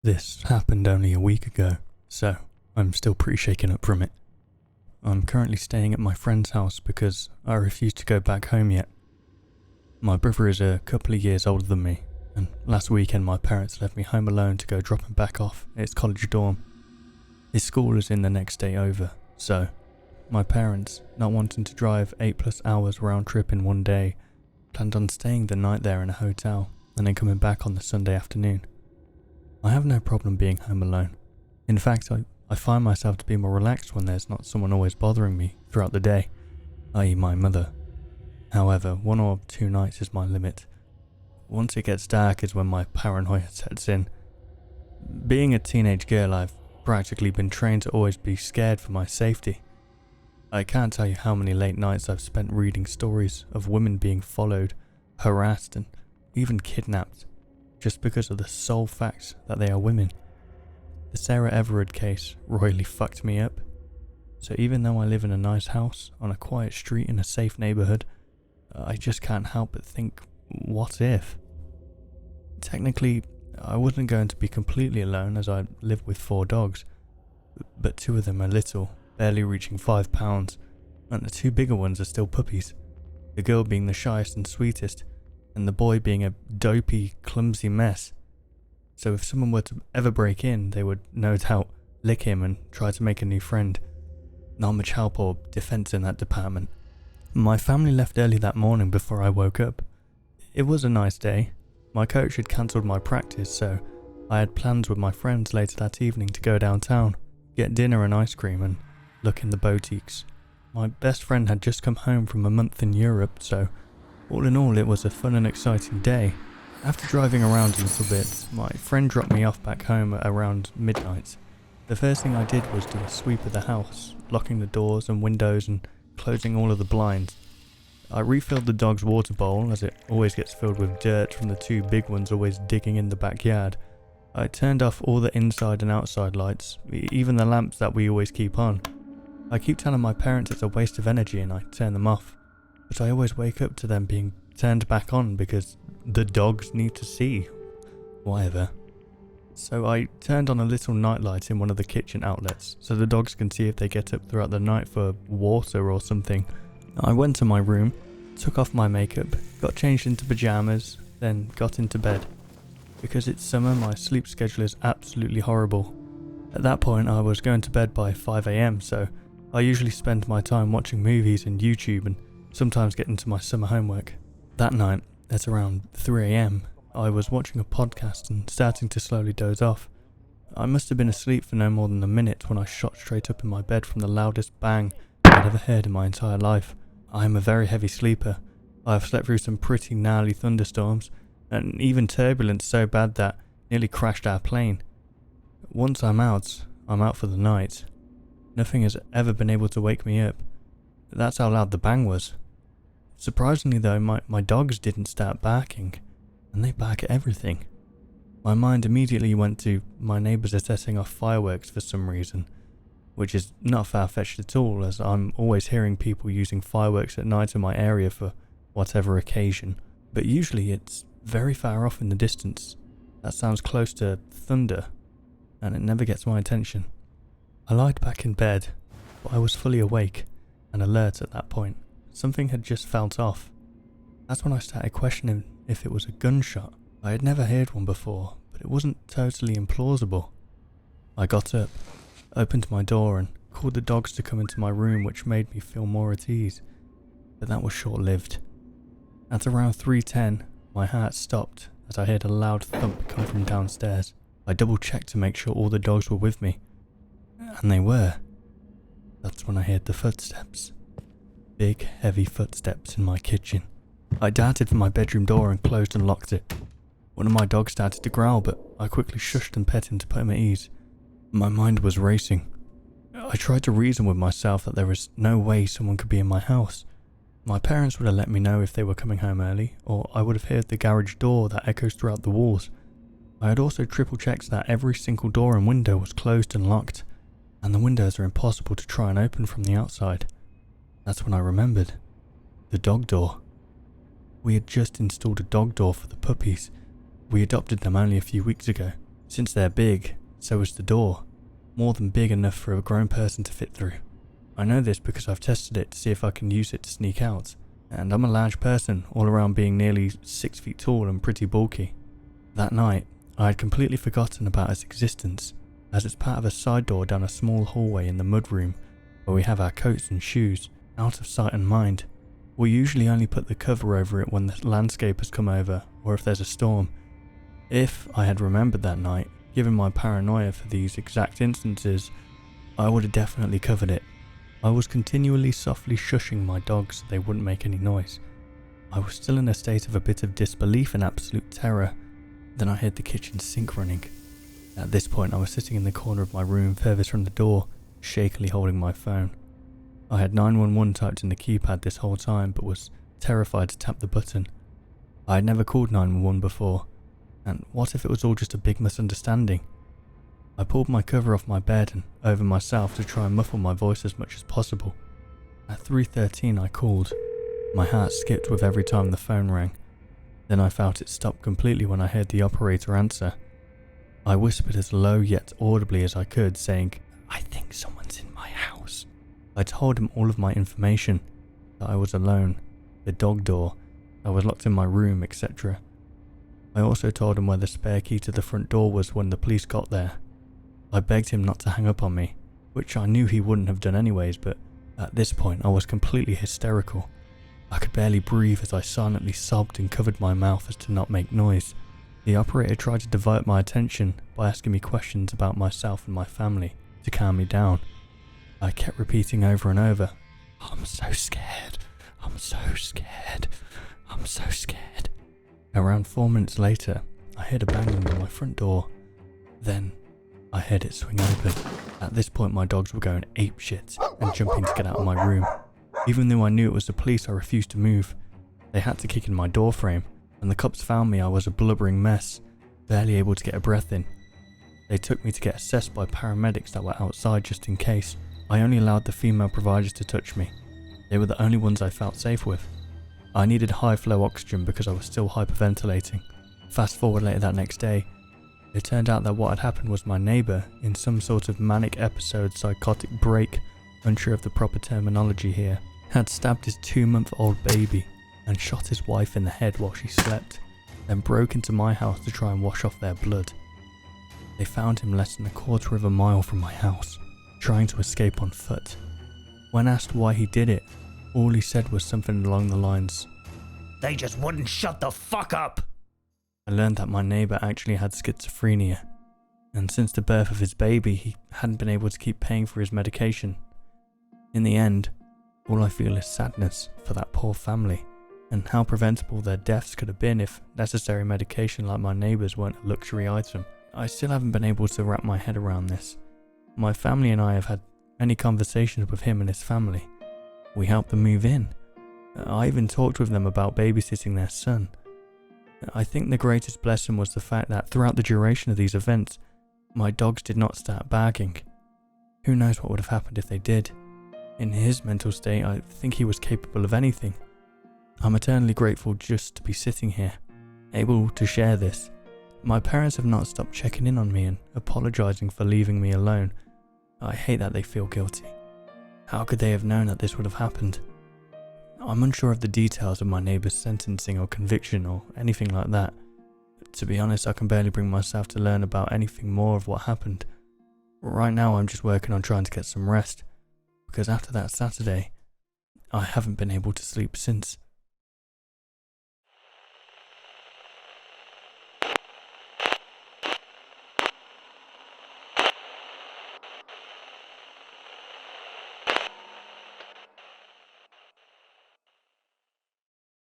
This happened only a week ago, so I'm still pretty shaken up from it. I'm currently staying at my friend's house because I refuse to go back home yet. My brother is a couple of years older than me, and last weekend my parents left me home alone to go drop him back off at his college dorm. His school is in the next day over, so my parents, not wanting to drive 8+ hours round trip in one day, planned on staying the night there in a hotel and then coming back on the Sunday afternoon. I have no problem being home alone. In fact, I find myself to be more relaxed when there's not someone always bothering me throughout the day, i.e. my mother. However, 1 or 2 nights is my limit. Once it gets dark is when my paranoia sets in. Being a teenage girl, I've practically been trained to always be scared for my safety. I can't tell you how many late nights I've spent reading stories of women being followed, harassed and even kidnapped, just because of the sole fact that they are women. The Sarah Everard case royally fucked me up. So even though I live in a nice house, on a quiet street in a safe neighbourhood, I just can't help but think, what if? Technically, I wasn't going to be completely alone as I live with 4 dogs, but 2 of them are little, barely reaching 5 pounds, and the 2 bigger ones are still puppies, the girl being the shyest and sweetest, and the boy being a dopey, clumsy mess. So if someone were to ever break in, they would no doubt lick him and try to make a new friend. Not much help or defense in that department. My family left early that morning before I woke up. It was a nice day. My coach had cancelled my practice, so I had plans with my friends later that evening to go downtown, get dinner and ice cream and look in the boutiques. My best friend had just come home from a month in Europe, so all in all, it was a fun and exciting day. After driving around a little bit, my friend dropped me off back home at around midnight. The first thing I did was do a sweep of the house, locking the doors and windows and closing all of the blinds. I refilled the dog's water bowl, as it always gets filled with dirt from the 2 big ones always digging in the backyard. I turned off all the inside and outside lights, even the lamps that we always keep on. I keep telling my parents it's a waste of energy and I turn them off, but I always wake up to them being turned back on because the dogs need to see. Whatever. So I turned on a little nightlight in one of the kitchen outlets so the dogs can see if they get up throughout the night for water or something. I went to my room, took off my makeup, got changed into pyjamas, then got into bed. Because it's summer, my sleep schedule is absolutely horrible. At that point I was going to bed by 5 AM, so I usually spend my time watching movies and YouTube and sometimes get into my summer homework. That night, at around 3 AM, I was watching a podcast and starting to slowly doze off. I must have been asleep for no more than a minute when I shot straight up in my bed from the loudest bang I'd ever heard in my entire life. I am a very heavy sleeper. I have slept through some pretty gnarly thunderstorms, and even turbulence so bad that nearly crashed our plane. Once I'm out for the night. Nothing has ever been able to wake me up. That's how loud the bang was. Surprisingly though, my dogs didn't start barking, and they bark at everything. My mind immediately went to my neighbours are setting off fireworks for some reason, which is not far-fetched at all, as I'm always hearing people using fireworks at night in my area for whatever occasion, but usually it's very far off in the distance. That sounds close to thunder, and it never gets my attention. I lied back in bed, but I was fully awake and alert at that point. Something had just felt off. That's when I started questioning if it was a gunshot. I had never heard one before, but it wasn't totally implausible. I got up, opened my door and called the dogs to come into my room, which made me feel more at ease, but that was short-lived. At around 3:10, my heart stopped as I heard a loud thump come from downstairs. I double-checked to make sure all the dogs were with me, and they were. That's when I heard the footsteps. Big, heavy footsteps in my kitchen. I darted for my bedroom door and closed and locked it. One of my dogs started to growl, but I quickly shushed and pet him to put him at ease. My mind was racing. I tried to reason with myself that there was no way someone could be in my house. My parents would have let me know if they were coming home early, or I would have heard the garage door that echoes throughout the walls. I had also triple-checked that every single door and window was closed and locked, and the windows are impossible to try and open from the outside. That's when I remembered. The dog door. We had just installed a dog door for the puppies. We adopted them only a few weeks ago, Since they're big, so is the door. More than big enough for a grown person to fit through. I know this because I've tested it to see if I can use it to sneak out, and I'm a large person, all around being nearly 6 feet tall and pretty bulky. That night, I had completely forgotten about its existence, as it's part of a side door down a small hallway in the mudroom where we have our coats and shoes, out of sight and mind. We usually only put the cover over it when the landscapers come over or if there's a storm. If I had remembered that night, given my paranoia for these exact instances, I would have definitely covered it. I was continually softly shushing my dogs so they wouldn't make any noise. I was still in a state of a bit of disbelief and absolute terror. Then I heard the kitchen sink running. At this point I was sitting in the corner of my room furthest from the door, shakily holding my phone. I had 911 typed in the keypad this whole time but was terrified to tap the button. I had never called 911 before, and what if it was all just a big misunderstanding? I pulled my cover off my bed and over myself to try and muffle my voice as much as possible. At 3:13 I called. My heart skipped with every time the phone rang. Then I felt it stop completely when I heard the operator answer. I whispered as low yet audibly as I could, saying, "I think someone's in my house." I told him all of my information, that I was alone, the dog door, I was locked in my room, etc. I also told him where the spare key to the front door was when the police got there. I begged him not to hang up on me, which I knew he wouldn't have done anyways, but at this point I was completely hysterical. I could barely breathe as I silently sobbed and covered my mouth as to not make noise. The operator tried to divert my attention by asking me questions about myself and my family to calm me down. I kept repeating over and over, "I'm so scared, I'm so scared, I'm so scared." Around 4 minutes later, I heard a banging on my front door. Then, I heard it swing open. At this point my dogs were going apeshit and jumping to get out of my room. Even though I knew it was the police, I refused to move. They had to kick in my door frame. When the cops found me, I was a blubbering mess, barely able to get a breath in. They took me to get assessed by paramedics that were outside just in case. I only allowed the female providers to touch me. They were the only ones I felt safe with. I needed high flow oxygen because I was still hyperventilating. Fast forward later that next day, it turned out that what had happened was my neighbour, in some sort of manic episode psychotic break, unsure of the proper terminology here, had stabbed his 2-month-old baby and shot his wife in the head while she slept, then broke into my house to try and wash off their blood. They found him less than a quarter of a mile from my house, trying to escape on foot. When asked why he did it, all he said was something along the lines, "They just wouldn't shut the fuck up." I learned that my neighbour actually had schizophrenia, and since the birth of his baby he hadn't been able to keep paying for his medication. In the end, all I feel is sadness for that poor family, and how preventable their deaths could have been if necessary medication like my neighbour's weren't a luxury item. I still haven't been able to wrap my head around this. My family and I have had many conversations with him and his family. We helped them move in. I even talked with them about babysitting their son. I think the greatest blessing was the fact that throughout the duration of these events, my dogs did not start barking. Who knows what would have happened if they did. In his mental state, I think he was capable of anything. I'm eternally grateful just to be sitting here, able to share this. My parents have not stopped checking in on me and apologising for leaving me alone. I hate that they feel guilty. How could they have known that this would have happened? I'm unsure of the details of my neighbour's sentencing or conviction or anything like that. To be honest, I can barely bring myself to learn about anything more of what happened. Right now I'm just working on trying to get some rest, because after that Saturday, I haven't been able to sleep since.